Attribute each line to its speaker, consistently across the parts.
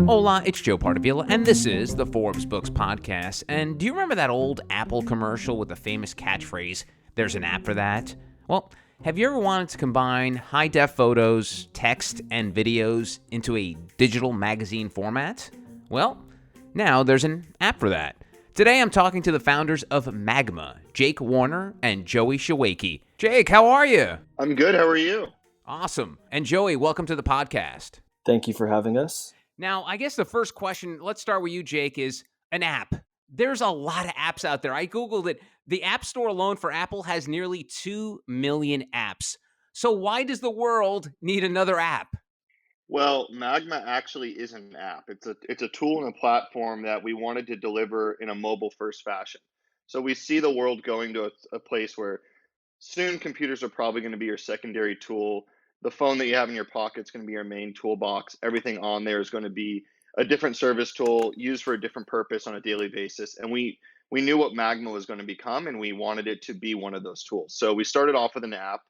Speaker 1: Hola, it's Joe Partavilla, and this is the Forbes Books Podcast. And do you remember that old Apple commercial with the famous catchphrase, "There's an app for that"? Well, have you ever wanted to combine high-def photos, text, and videos into a digital magazine format? Well, now there's an app for that. Today I'm talking to the founders of Magma, Jake Warner and Joey Chowaiki. Jake, how are you?
Speaker 2: I'm good. How are you?
Speaker 1: Awesome. And Joey, welcome to the podcast.
Speaker 3: Thank you for having us.
Speaker 1: Now, I guess the first question, let's start with you, Jake, is an app. There's a lot of apps out there. I Googled it. The App Store alone for Apple has nearly 2 million apps. So why does the world need another app?
Speaker 2: Well, Magma actually is an app. It's a tool and a platform that we wanted to deliver in a mobile first fashion. So we see the world going to a place where soon computers are probably going to be your secondary tool. The phone that you have in your pocket is going to be your main toolbox. Everything on there is going to be a different service tool used for a different purpose on a daily basis. And we knew what Magma was going to become, and we wanted it to be one of those tools. So we started off with an app,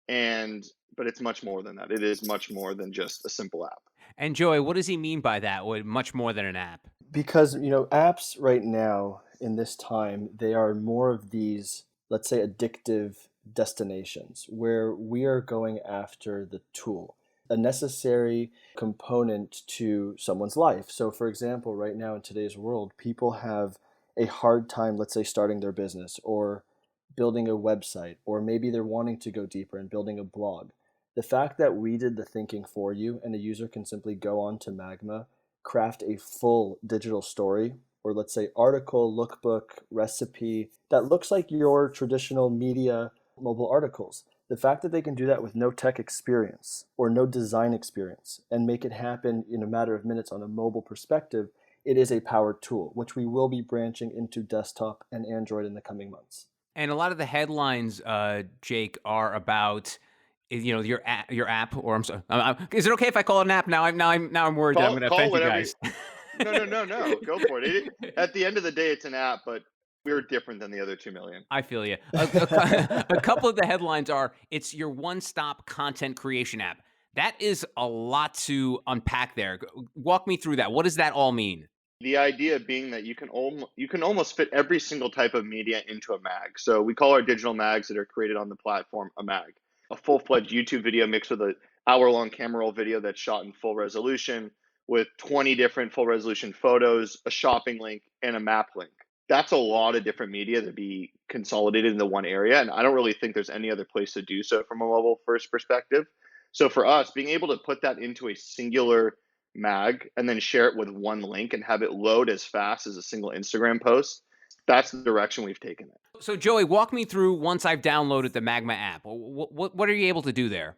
Speaker 2: but it's much more than that. It is much more than just a simple app.
Speaker 1: And Joey, what does he mean by that? Much more than an app?
Speaker 3: Because, apps right now in this time, they are more of these, let's say, addictive destinations where we are going after the tool, a necessary component to someone's life. So, for example, right now in today's world, people have a hard time, let's say, starting their business or building a website, or maybe they're wanting to go deeper and building a blog. The fact that we did the thinking for you and a user can simply go on to Magma, craft a full digital story, or let's say article, lookbook, recipe, that looks like your traditional media mobile articles. The fact that they can do that with no tech experience or no design experience and make it happen in a matter of minutes on a mobile perspective, it is a powered tool, which we will be branching into desktop and Android in the coming months.
Speaker 1: And a lot of the headlines, Jake, are about your app, or I'm sorry. Is it okay if I call it an app? Now I'm worried that I'm going to offend you guys.
Speaker 2: No. Go for it. At the end of the day, it's an app, but we're different than the other 2 million.
Speaker 1: I feel you. A couple of the headlines are, it's your one-stop content creation app. That is a lot to unpack there. Walk me through that. What does that all mean?
Speaker 2: The idea being that you can almost fit every single type of media into a mag. So we call our digital mags that are created on the platform a mag. A full-fledged YouTube video mixed with an hour-long camera roll video that's shot in full resolution with 20 different full resolution photos, a shopping link, and a map link. That's a lot of different media to be consolidated into one area. And I don't really think there's any other place to do so from a mobile first perspective. So for us, being able to put that into a singular mag and then share it with one link and have it load as fast as a single Instagram post, that's the direction we've taken it.
Speaker 1: So Joey, walk me through once I've downloaded the Magma app. What are you able to do there?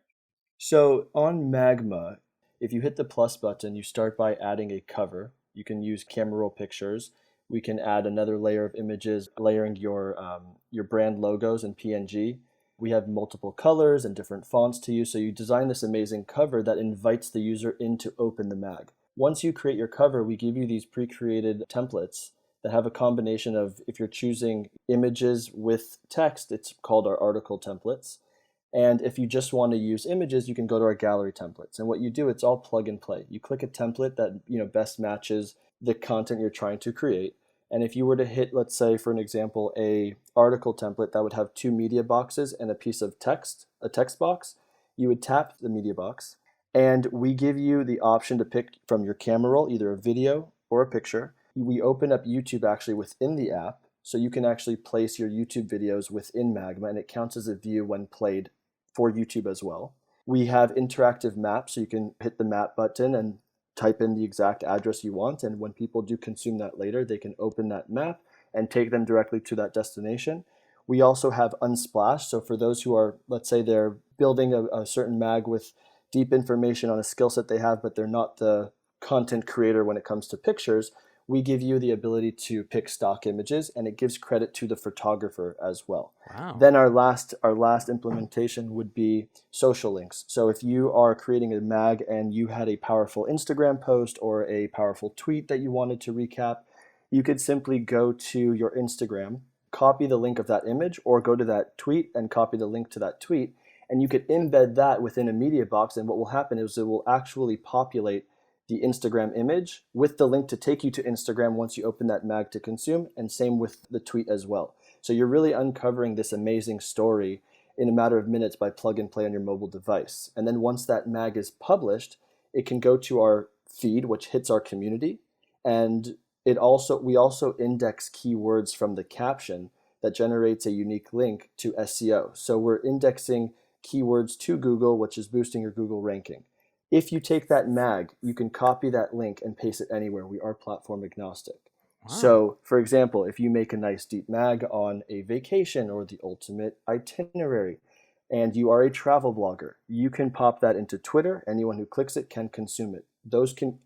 Speaker 3: So on Magma, if you hit the plus button, you start by adding a cover. You can use camera roll pictures. We can add another layer of images, layering your brand logos in PNG. We have multiple colors and different fonts to use. So you design this amazing cover that invites the user in to open the mag. Once you create your cover, we give you these pre-created templates that have a combination of, if you're choosing images with text, it's called our article templates. And if you just want to use images, you can go to our gallery templates. And what you do, it's all plug and play. You click a template that best matches the content you're trying to create. And if you were to hit, let's say, for an example, a article template that would have 2 media boxes and a piece of text, a text box, you would tap the media box. And we give you the option to pick from your camera roll, either a video or a picture. We open up YouTube actually within the app, so you can actually place your YouTube videos within Magma, and it counts as a view when played for YouTube as well. We have interactive maps, so you can hit the map button and type in the exact address you want, and when people do consume that later, they can open that map and take them directly to that destination. We also have Unsplash, so for those who are, let's say they're building a certain mag with deep information on a skill set they have, but they're not the content creator when it comes to pictures, we give you the ability to pick stock images, and it gives credit to the photographer as well.
Speaker 1: Wow.
Speaker 3: Then our last implementation would be social links. So if you are creating a mag and you had a powerful Instagram post or a powerful tweet that you wanted to recap, you could simply go to your Instagram, copy the link of that image, or go to that tweet and copy the link to that tweet, and you could embed that within a media box, and what will happen is it will actually populate the Instagram image with the link to take you to Instagram once you open that mag to consume, and same with the tweet as well. So you're really uncovering this amazing story in a matter of minutes by plug and play on your mobile device. And then once that mag is published, it can go to our feed, which hits our community. And we also index keywords from the caption that generates a unique link to SEO. So we're indexing keywords to Google, which is boosting your Google ranking. If you take that mag, you can copy that link and paste it anywhere. We are platform agnostic.
Speaker 1: Wow.
Speaker 3: So, for example, if you make a nice deep mag on a vacation or the ultimate itinerary, and you are a travel blogger, you can pop that into Twitter. Anyone who clicks it can consume it.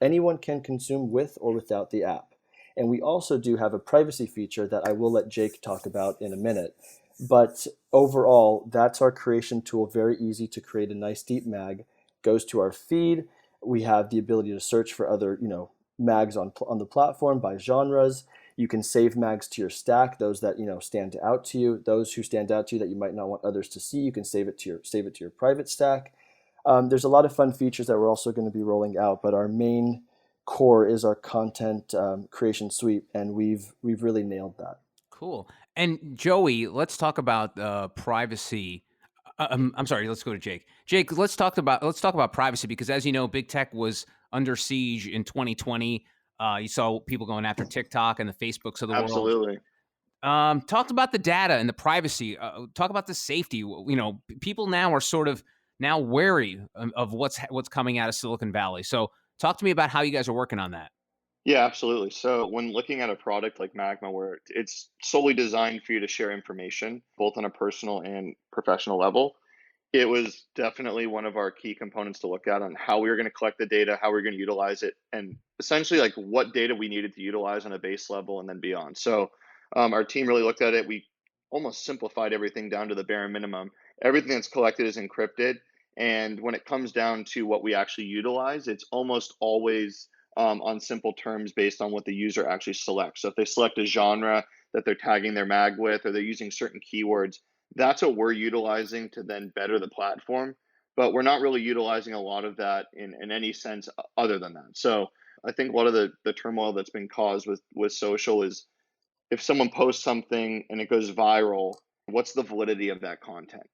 Speaker 3: Anyone can consume with or without the app. And we also do have a privacy feature that I will let Jake talk about in a minute. But overall, that's our creation tool. Very easy to create a nice deep mag. Goes to our feed. We have the ability to search for other, mags on the platform by genres. You can save mags to your stack, those that stand out to you. Those who stand out to you that you might not want others to see, you can save it to your private stack. There's a lot of fun features that we're also going to be rolling out, but our main core is our content creation suite, and we've really nailed that.
Speaker 1: Cool. And Joey, let's talk about privacy. I'm sorry. Let's go to Jake. Jake, let's talk about privacy, because as you know, big tech was under siege in 2020. You saw people going after TikTok and the Facebooks of the world.
Speaker 2: Absolutely.
Speaker 1: Talked about the data and the privacy. Talk about the safety. People now are sort of now wary of what's coming out of Silicon Valley. So talk to me about how you guys are working on that.
Speaker 2: Yeah, absolutely. So when looking at a product like Magma, where it's solely designed for you to share information, both on a personal and professional level, it was definitely one of our key components to look at on how we were going to collect the data, how we are going to utilize it, and essentially like what data we needed to utilize on a base level and then beyond. So our team really looked at it. We almost simplified everything down to the bare minimum. Everything that's collected is encrypted. And when it comes down to what we actually utilize, it's almost always on simple terms based on what the user actually selects. So if they select a genre that they're tagging their mag with, or they're using certain keywords, that's what we're utilizing to then better the platform. But we're not really utilizing a lot of that in any sense other than that. So I think a lot of the turmoil that's been caused with social is if someone posts something and it goes viral, what's the validity of that content?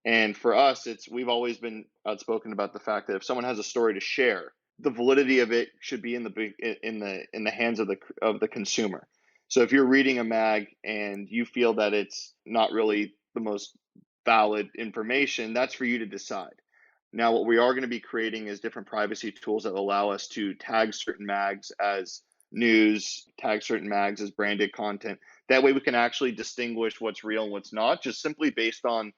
Speaker 2: And for us, we've always been outspoken about the fact that if someone has a story to share, the validity of it should be in the hands of the consumer. So if you're reading a mag and you feel that it's not really the most valid information, that's for you to decide. Now, what we are going to be creating is different privacy tools that allow us to tag certain mags as news, tag certain mags as branded content. That way we can actually distinguish what's real and what's not, just simply based on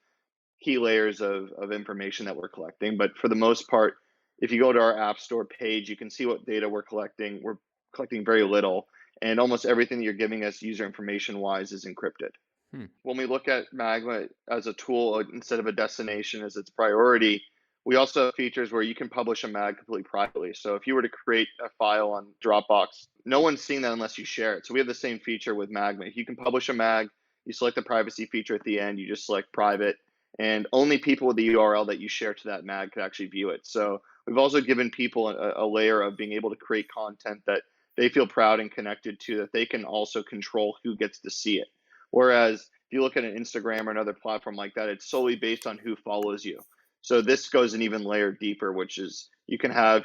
Speaker 2: key layers of information that we're collecting. But for the most part, if you go to our App Store page, you can see what data we're collecting. We're collecting very little, and almost everything that you're giving us user information wise is encrypted.
Speaker 1: Hmm.
Speaker 2: When we look at Magma as a tool instead of a destination as its priority, we also have features where you can publish a mag completely privately. So if you were to create a file on Dropbox, no one's seeing that unless you share it. So we have the same feature with Magma. You can publish a mag, you select the privacy feature at the end, you just select private, and only people with the URL that you share to that mag could actually view it. So we've also given people a layer of being able to create content that they feel proud and connected to, that they can also control who gets to see it. Whereas if you look at an Instagram or another platform like that, it's solely based on who follows you. So this goes an even layer deeper, which is you can have,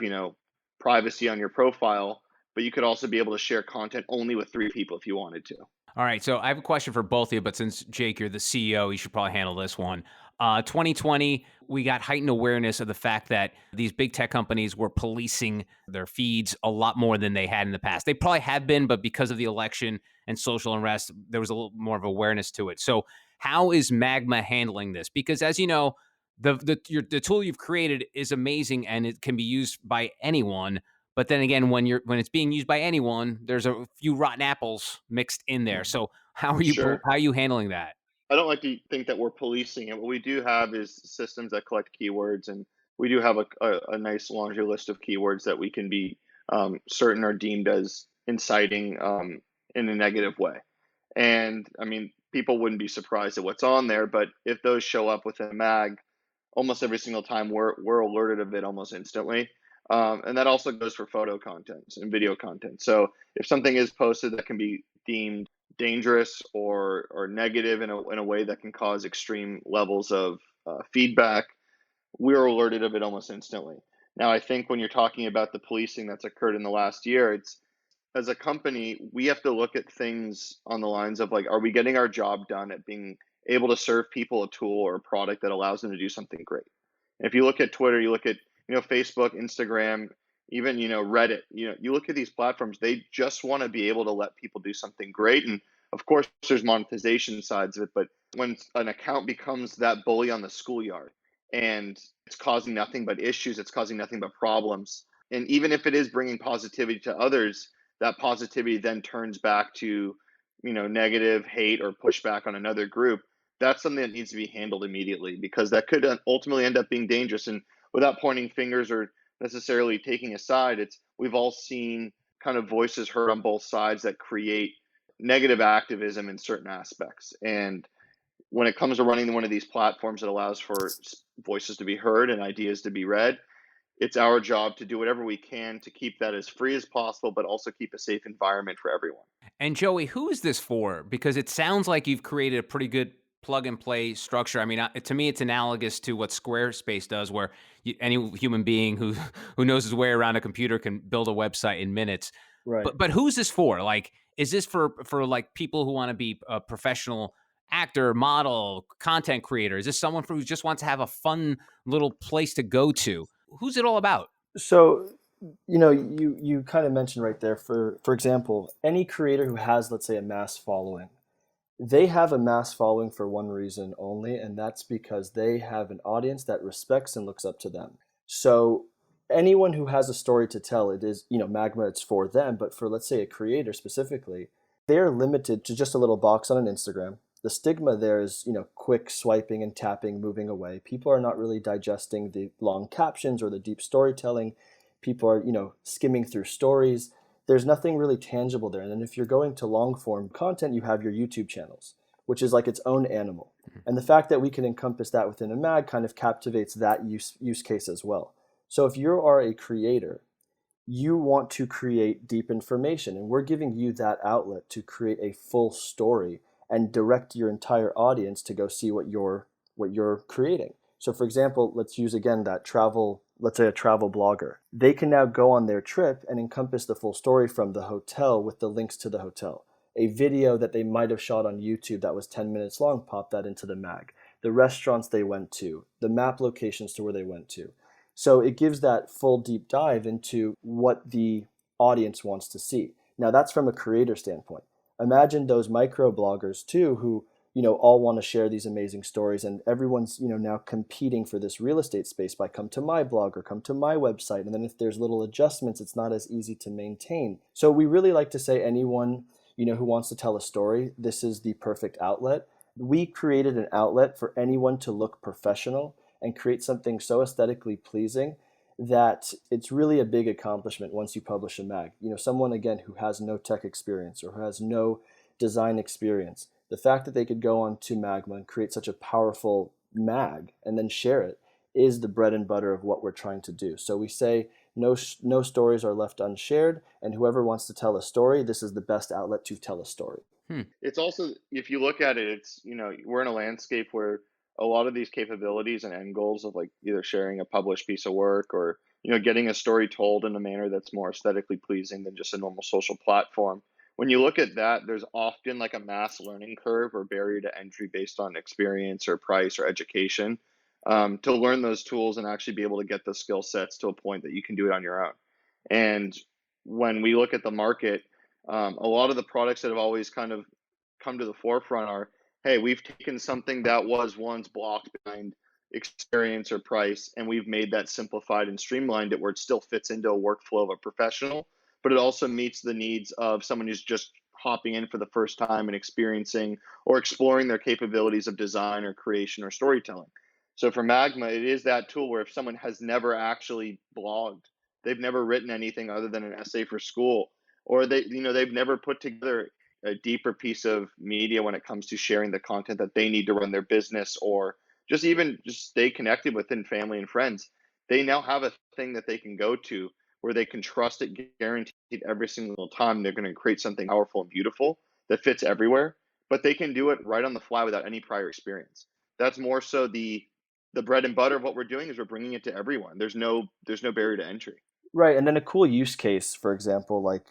Speaker 2: privacy on your profile, but you could also be able to share content only with 3 people if you wanted to.
Speaker 1: All right, so I have a question for both of you, but since Jake, you're the CEO, you should probably handle this one. 2020, we got heightened awareness of the fact that these big tech companies were policing their feeds a lot more than they had in the past. They probably had been, but because of the election and social unrest, there was a little more of awareness to it. So, how is Magma handling this? Because as you know, the tool you've created is amazing and it can be used by anyone. But then again, when it's being used by anyone, there's a few rotten apples mixed in there. So
Speaker 2: Sure.
Speaker 1: how are you handling that?
Speaker 2: I don't like to think that we're policing it. What we do have is systems that collect keywords, and we do have a nice laundry list of keywords that we can be certain are deemed as inciting in a negative way. And I mean, people wouldn't be surprised at what's on there, but if those show up within a mag, almost every single time we're alerted of it almost instantly. And that also goes for photo content and video content. So if something is posted that can be deemed dangerous or negative in a way that can cause extreme levels of feedback, we're alerted of it almost instantly. Now, I think when you're talking about the policing that's occurred in the last year, it's as a company, we have to look at things on the lines of like, are we getting our job done at being able to serve people a tool or a product that allows them to do something great? And if you look at Twitter, you look at Facebook, Instagram, even Reddit, you look at these platforms, they just want to be able to let people do something great. And of course, there's monetization sides of it, but when an account becomes that bully on the schoolyard and it's causing nothing but issues, it's causing nothing but problems. And even if it is bringing positivity to others, that positivity then turns back to negative hate or pushback on another group. That's something that needs to be handled immediately, because that could ultimately end up being dangerous. And without pointing fingers or necessarily taking a side, it's we've all seen kind of voices heard on both sides that create negative activism in certain aspects. And when it comes to running one of these platforms that allows for voices to be heard and ideas to be read, it's our job to do whatever we can to keep that as free as possible, but also keep a safe environment for everyone.
Speaker 1: And Joey, who is this for? Because it sounds like you've created a pretty good plug and play structure. I mean, to me, it's analogous to what Squarespace does, where any human being who who knows his way around a computer can build a website in minutes.
Speaker 3: Right.
Speaker 1: But who's this for? Like, is this for like people who want to be a professional actor, model, content creator? Is this someone who just wants to have a fun little place to go to? Who's it all about?
Speaker 3: So, you kind of mentioned right there, for example, any creator who has, let's say, a mass following, they have a mass following for one reason only, and that's because they have an audience that respects and looks up to them. So anyone who has a story to tell, it is, Magma, it's for them. But for, let's say, a creator specifically, they're limited to just a little box on an Instagram. The stigma there is, quick swiping and tapping, moving away. People are not really digesting the long captions or the deep storytelling. People are, skimming through stories. There's nothing really tangible there. And then if you're going to long form content, you have your YouTube channels, which is like its own animal. And the fact that we can encompass that within a mag kind of captivates that use case as well. So if you are a creator, you want to create deep information, and we're giving you that outlet to create a full story and direct your entire audience to go see what you're creating. So for example, let's use again that travel, let's say a travel blogger. They can now go on their trip and encompass the full story from the hotel with the links to the hotel. A video that they might have shot on YouTube that was 10 minutes long, pop that into the mag. The restaurants they went to, the map locations to where they went to. So it gives that full deep dive into what the audience wants to see. Now that's from a creator standpoint. Imagine those micro bloggers too, who all want to share these amazing stories, and everyone's now competing for this real estate space by come to my blog or come to my website, and then if there's little adjustments, it's not as easy to maintain. So we really like to say anyone who wants to tell a story, this is the perfect outlet. We created an outlet for anyone to look professional and create something so aesthetically pleasing that it's really a big accomplishment once you publish a mag. Someone again who has no tech experience or who has no design experience, the fact that they could go on to Magma and create such a powerful mag and then share it is the bread and butter of what we're trying to do. So we say no stories are left unshared, and whoever wants to tell a story, this is the best outlet to tell a story.
Speaker 2: It's also, if you look at it, it's, we're in a landscape where a lot of these capabilities and end goals of like either sharing a published piece of work or, getting a story told in a manner that's more aesthetically pleasing than just a normal social platform. When you look at that, there's often like a mass learning curve or barrier to entry based on experience or price or education, to learn those tools and actually be able to get the skill sets to a point that you can do it on your own. And when we look at the market, a lot of the products that have always kind of come to the forefront are, hey, we've taken something that was once blocked behind experience or price, and we've made that simplified and streamlined it where it still fits into a workflow of a professional, but it also meets the needs of someone who's just hopping in for the first time and experiencing or exploring their capabilities of design or creation or storytelling. So for Magma, it is that tool where if someone has never actually blogged, they've never written anything other than an essay for school, or they've never put together a deeper piece of media when it comes to sharing the content that they need to run their business or just even just stay connected within family and friends. they now have a thing that they can go to where they can trust it guaranteed every single time they're going to create something powerful and beautiful that fits everywhere, but they can do it right on the fly without any prior experience. That's more so the bread and butter of what we're doing is we're bringing it to everyone. There's no barrier to entry.
Speaker 3: Right, and then a cool use case, for example, like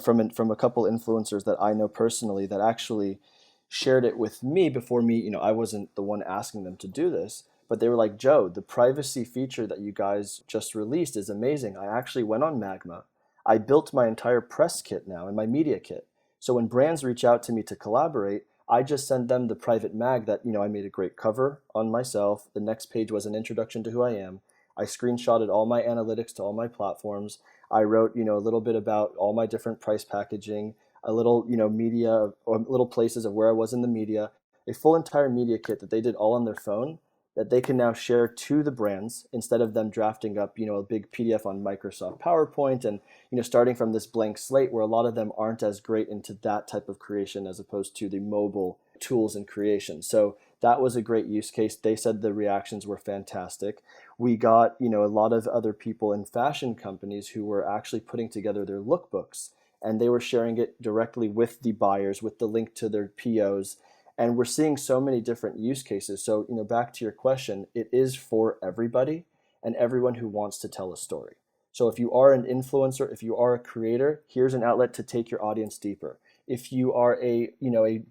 Speaker 3: from a couple influencers that I know personally that actually shared it with me before me. I wasn't the one asking them to do this, but they were like, "Joe, the privacy feature that you guys just released is amazing. I actually went on Magma. I built my entire press kit now and my media kit. So when brands reach out to me to collaborate, I just send them the private mag that I made a great cover on myself. The next page was an introduction to who I am. I screenshotted all my analytics to all my platforms. I wrote, a little bit about all my different price packaging, a little, media or little places of where I was in the media, a full entire media kit that they did all on their phone that they can now share to the brands instead of them drafting up, a big PDF on Microsoft PowerPoint and, starting from this blank slate where a lot of them aren't as great into that type of creation as opposed to the mobile tools and creation. So that was a great use case. They said the reactions were fantastic. We got, a lot of other people in fashion companies who were actually putting together their lookbooks and they were sharing it directly with the buyers with the link to their POs. And we're seeing so many different use cases. So, back to your question, it is for everybody and everyone who wants to tell a story. So if you are an influencer, if you are a creator, here's an outlet to take your audience deeper. If you are a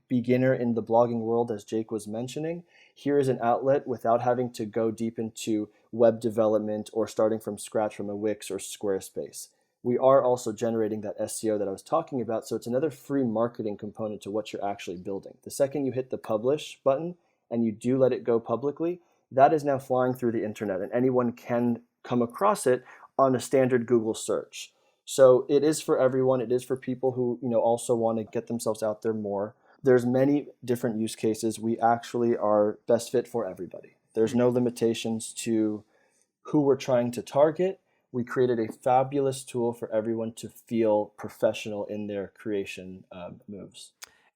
Speaker 3: beginner in the blogging world, as Jake was mentioning, here is an outlet without having to go deep into web development or starting from scratch from a Wix or Squarespace. We are also generating that SEO that I was talking about. So it's another free marketing component to what you're actually building. The second you hit the publish button and you do let it go publicly, that is now flying through the internet and anyone can come across it on a standard Google search. So it is for everyone. It is for people who, also want to get themselves out there more. There's many different use cases. We actually are best fit for everybody. There's no limitations to who we're trying to target. We created a fabulous tool for everyone to feel professional in their creation moves.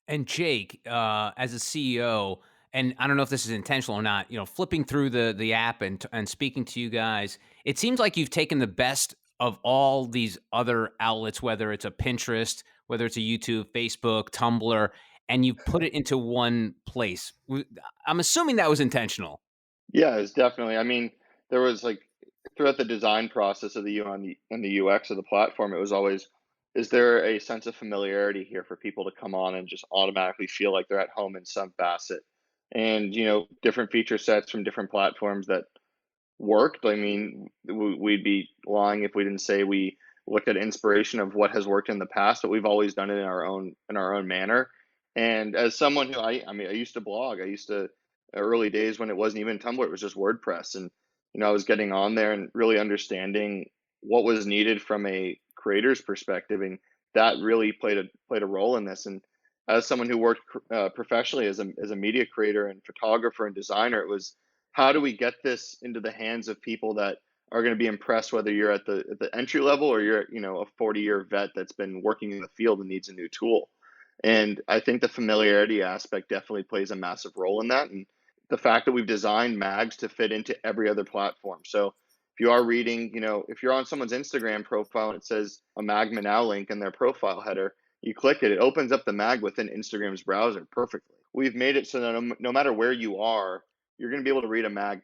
Speaker 1: And Jake, as a CEO, and I don't know if this is intentional or not, flipping through the app and speaking to you guys, it seems like you've taken the best of all these other outlets, whether it's a Pinterest, whether it's a YouTube, Facebook, Tumblr, and you've put it into one place. I'm assuming that was intentional.
Speaker 2: Yeah, it's definitely. I mean, there was like throughout the design process of the U on the and the UX of the platform, it was always, is there a sense of familiarity here for people to come on and just automatically feel like they're at home in some facet? And different feature sets from different platforms that worked. I mean, we'd be lying if we didn't say we looked at inspiration of what has worked in the past, but we've always done it in our own manner. And as someone who I mean, I used to blog. I used to early days when it wasn't even Tumblr, it was just WordPress, and I was getting on there and really understanding what was needed from a creator's perspective, and that really played a role in this. And as someone who worked professionally as a media creator and photographer and designer, it was how do we get this into the hands of people that are going to be impressed, whether you're at the entry level or you're a 40-year vet that's been working in the field and needs a new tool. And I think the familiarity aspect definitely plays a massive role in that, and the fact that we've designed mags to fit into every other platform. So if you are reading, if you're on someone's Instagram profile and it says a Magma Now link in their profile header, you click it, it opens up the mag within Instagram's browser perfectly. We've made it so that no matter where you are, you're going to be able to read a mag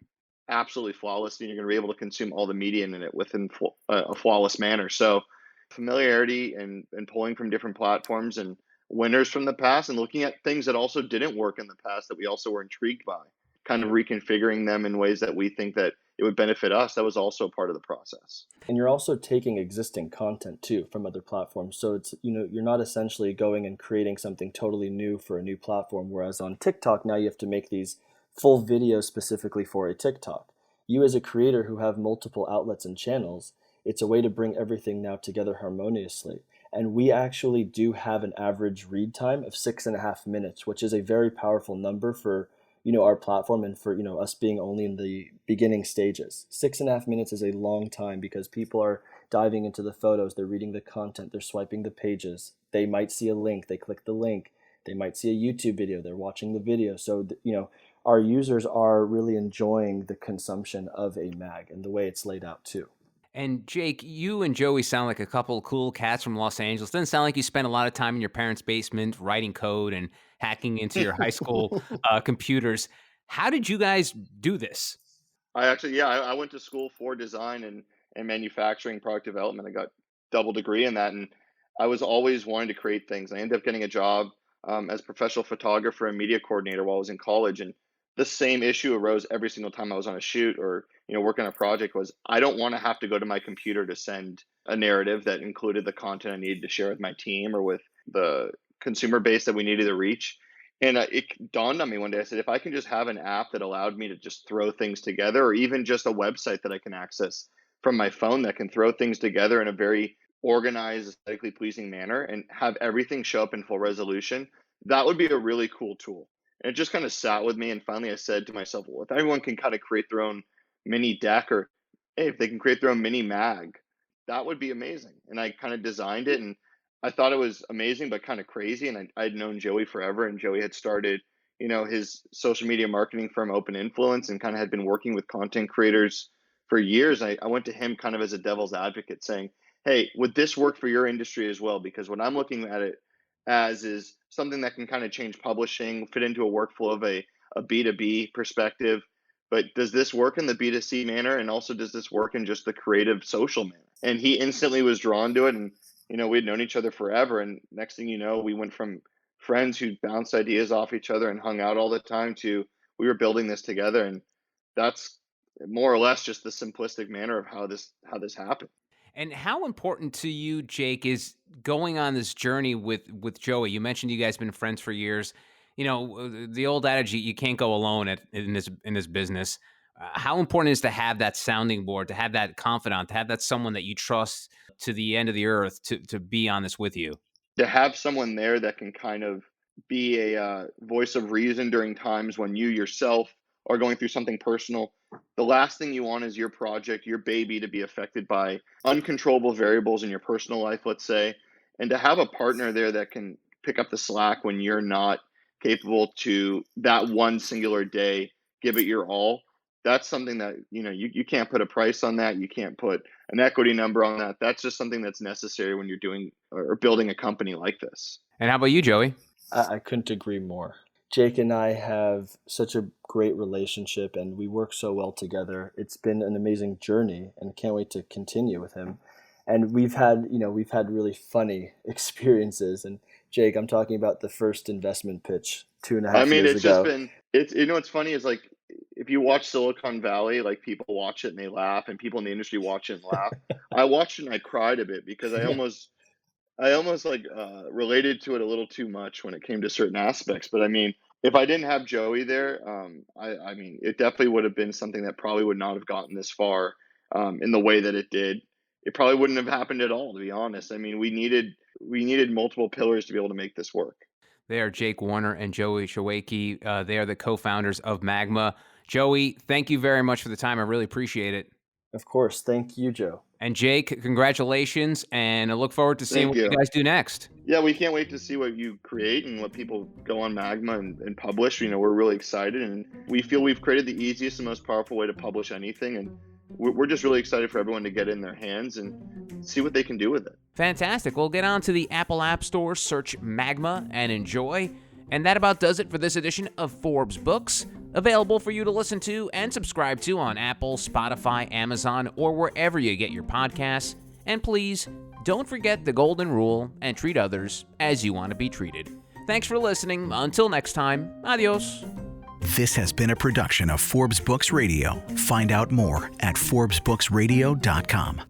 Speaker 2: absolutely flawlessly, and you're going to be able to consume all the media in it within a flawless manner. So familiarity and pulling from different platforms and winners from the past and looking at things that also didn't work in the past that we also were intrigued by, kind of reconfiguring them in ways that we think that it would benefit us. That was also part of the process.
Speaker 3: And you're also taking existing content too from other platforms. So it's, you're not essentially going and creating something totally new for a new platform. Whereas on TikTok, now you have to make these full videos specifically for a TikTok. You as a creator who have multiple outlets and channels, it's a way to bring everything now together harmoniously. And we actually do have an average read time of 6.5 minutes, which is a very powerful number for our platform and for us being only in the beginning stages. 6.5 minutes is a long time because people are diving into the photos, they're reading the content, they're swiping the pages, they might see a link, they click the link, they might see a YouTube video, they're watching the video. So our users are really enjoying the consumption of a mag and the way it's laid out too.
Speaker 1: And Jake, you and Joey sound like a couple of cool cats from Los Angeles. Doesn't sound like you spent a lot of time in your parents' basement writing code and hacking into your high school computers. How did you guys do this?
Speaker 2: I went to school for design and manufacturing product development. I got double degree in that, and I was always wanting to create things. I ended up getting a job as a professional photographer and media coordinator while I was in college, and the same issue arose every single time I was on a shoot or working on a project. Was I don't want to have to go to my computer to send a narrative that included the content I needed to share with my team or with the consumer base that we needed to reach. And it dawned on me one day. I said, if I can just have an app that allowed me to just throw things together, or even just a website that I can access from my phone that can throw things together in a very organized, aesthetically pleasing manner and have everything show up in full resolution, that would be a really cool tool. And it just kind of sat with me. And finally, I said to myself, well, if everyone can kind of create their own mini deck, or hey, if they can create their own mini mag, that would be amazing. And I kind of designed it, and I thought it was amazing, but kind of crazy. And I'd known Joey forever, and Joey had started, his social media marketing firm, Open Influence, and kind of had been working with content creators for years. I went to him kind of as a devil's advocate saying, hey, would this work for your industry as well? Because what I'm looking at it as is something that can kind of change publishing, fit into a workflow of a B2B perspective. But does this work in the B2C manner? And also, does this work in just the creative social manner? And he instantly was drawn to it. And we'd known each other forever. And next thing you know, we went from friends who bounced ideas off each other and hung out all the time to we were building this together. And that's more or less just the simplistic manner of how this happened.
Speaker 1: And how important to you, Jake, is going on this journey with Joey? You mentioned you guys been friends for years. The old adage, you can't go alone in this business. How important is to have that sounding board, to have that confidant, to have that someone that you trust to the end of the earth to be on this with you?
Speaker 2: To have someone there that can kind of be a voice of reason during times when you yourself are going through something personal. The last thing you want is your project, your baby, to be affected by uncontrollable variables in your personal life, let's say. And to have a partner there that can pick up the slack when you're not capable to that one singular day give it your all, that's something that you can't put a price on that. You can't put an equity number on that. That's just something that's necessary when you're doing or building a company like this.
Speaker 1: And how about you, Joey?
Speaker 3: I couldn't agree more. Jake and I have such a great relationship, and we work so well together. It's been an amazing journey, and can't wait to continue with him. And we've had really funny experiences. And Jake, I'm talking about the first investment pitch 2.5 years ago.
Speaker 2: What's funny is, like, if you watch Silicon Valley, like, people watch it and they laugh, and people in the industry watch it and laugh. I watched it and I cried a bit because I almost related to it a little too much when it came to certain aspects. But I mean, if I didn't have Joey there, I mean, it definitely would have been something that probably would not have gotten this far in the way that it did. It probably wouldn't have happened at all, to be honest. I mean, we needed multiple pillars to be able to make this work.
Speaker 1: They are Jake Warner and Joey Chowaiki. They are the co-founders of Magma. Joey, thank you very much for the time. I really appreciate it.
Speaker 3: Of course. Thank you, Joe.
Speaker 1: And Jake, congratulations, and I look forward to seeing what you guys do next.
Speaker 2: Yeah, we can't wait to see what you create and what people go on Magma and publish. We're really excited, and we feel we've created the easiest and most powerful way to publish anything, and we're just really excited for everyone to get in their hands and see what they can do with it.
Speaker 1: Fantastic. Well, get on to the Apple App Store, search Magma, and enjoy. And that about does it for this edition of Forbes Books, available for you to listen to and subscribe to on Apple, Spotify, Amazon, or wherever you get your podcasts. And please, don't forget the golden rule and treat others as you want to be treated. Thanks for listening. Until next time, adios.
Speaker 4: This has been a production of Forbes Books Radio. Find out more at ForbesBooksRadio.com.